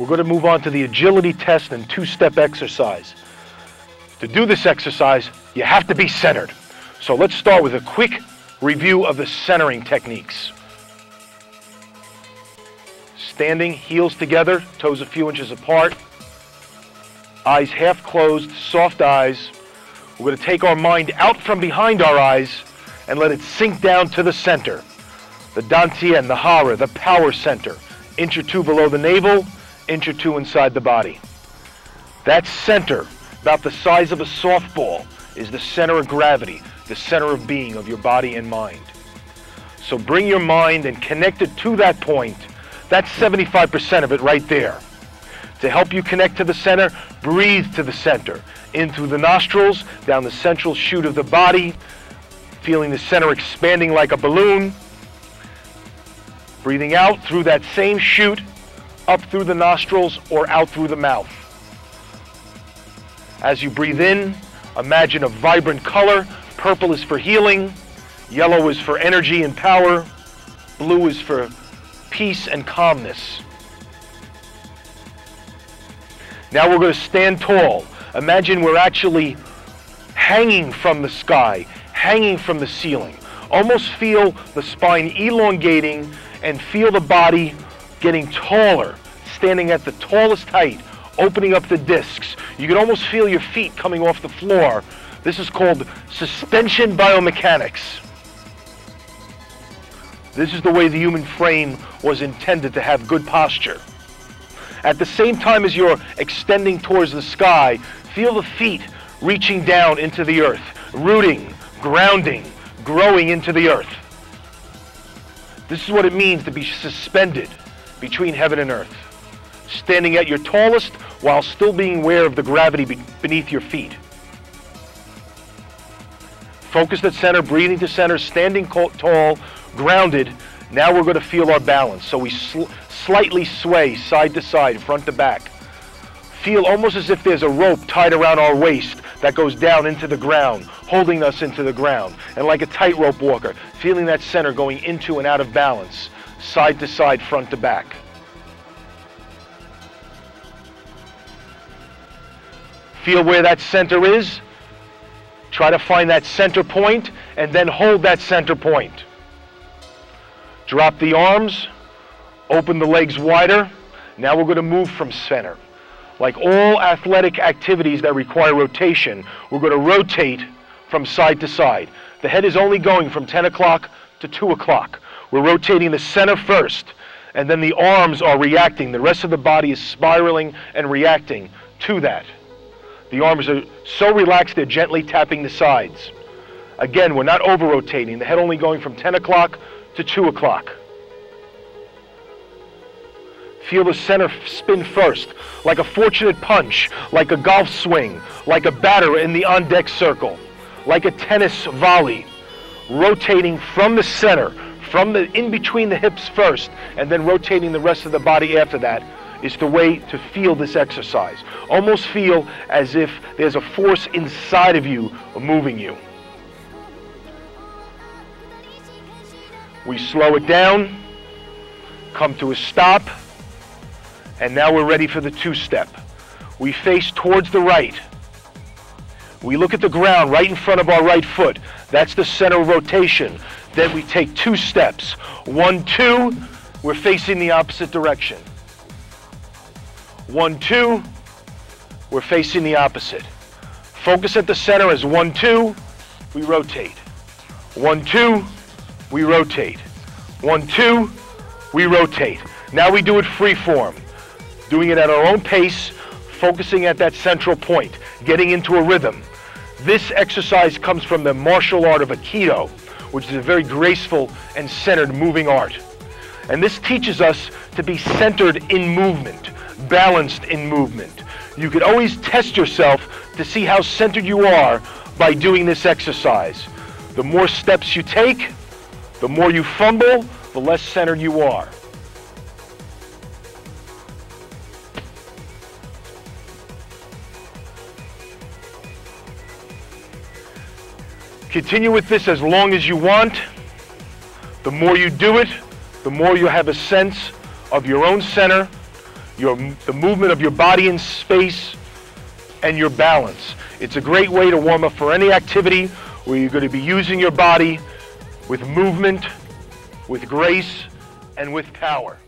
we're going to move on to the agility test and two-step exercise. To do this exercise, you have to be centered. So let's start with a quick review of the centering techniques. Standing, heels together, toes a few inches apart, eyes half closed, soft eyes. We're going to take our mind out from behind our eyes and let it sink down to the center. The Dantian, the Hara, the power center. Inch or two below the navel, inch or two inside the body. That center, about the size of a softball, is the center of gravity, the center of being of your body and mind. So bring your mind and connect it to that point. That's 75% of it right there. To help you connect to the center, breathe to the center. In through the nostrils, down the central chute of the body, feeling the center expanding like a balloon. Breathing out through that same chute, up through the nostrils or out through the mouth. As you breathe in, imagine a vibrant color. Purple is for healing, yellow is for energy and power, blue is for peace and calmness. Now we're going to stand tall. Imagine we're actually hanging from the sky, hanging from the ceiling. Almost feel the spine elongating and feel the body getting taller, standing at the tallest height, opening up the discs. You can almost feel your feet coming off the floor. This is called suspension biomechanics. This is the way the human frame was intended to have good posture. At the same time as you're extending towards the sky, feel the feet reaching down into the earth, rooting, grounding, growing into the earth. This is what it means to be suspended between heaven and earth, standing at your tallest while still being aware of the gravity beneath your feet. Focused at center, breathing to center, standing tall, grounded. Now we're going to feel our balance. So we slightly sway side to side, front to back. Feel almost as if there's a rope tied around our waist that goes down into the ground, holding us into the ground. And like a tightrope walker, feeling that center going into and out of balance, side to side, front to back. Feel where that center is. Try to find that center point and then hold that center point. Drop the arms, open the legs wider. Now we're going to move from center. Like all athletic activities that require rotation, we're going to rotate from side to side. The head is only going from 10 o'clock to 2 o'clock. We're rotating the center first, and then the arms are reacting. The rest of the body is spiraling and reacting to that. The arms are so relaxed they're gently tapping the sides. Again, we're not over-rotating. The head only going from 10 o'clock to 2 o'clock. Feel the center spin first, like a fortunate punch, like a golf swing, like a batter in the on-deck circle, like a tennis volley, rotating from the center, from the in between the hips first, and then rotating the rest of the body after that is the way to feel this exercise. Almost feel as if there's a force inside of you moving you. We slow it down, come to a stop, and now we're ready for the two-step. We face towards the right. We look at the ground right in front of our right foot. That's the center of rotation. Then we take 2 steps. 1, 2, we're facing the opposite direction. 1, 2, we're facing the opposite. Focus at the center as 1, 2, we rotate. 1, 2, we rotate. 1, 2, we rotate. Now we do it free form, doing it at our own pace, focusing at that central point, getting into a rhythm. This exercise comes from the martial art of Aikido, which is a very graceful and centered moving art. And this teaches us to be centered in movement, balanced in movement. You can always test yourself to see how centered you are by doing this exercise. The more steps you take, the more you fumble, the less centered you are. Continue with this as long as you want. The more you do it, the more you have a sense of your own center, the movement of your body in space, and your balance. It's a great way to warm up for any activity where you're going to be using your body with movement, with grace, and with power.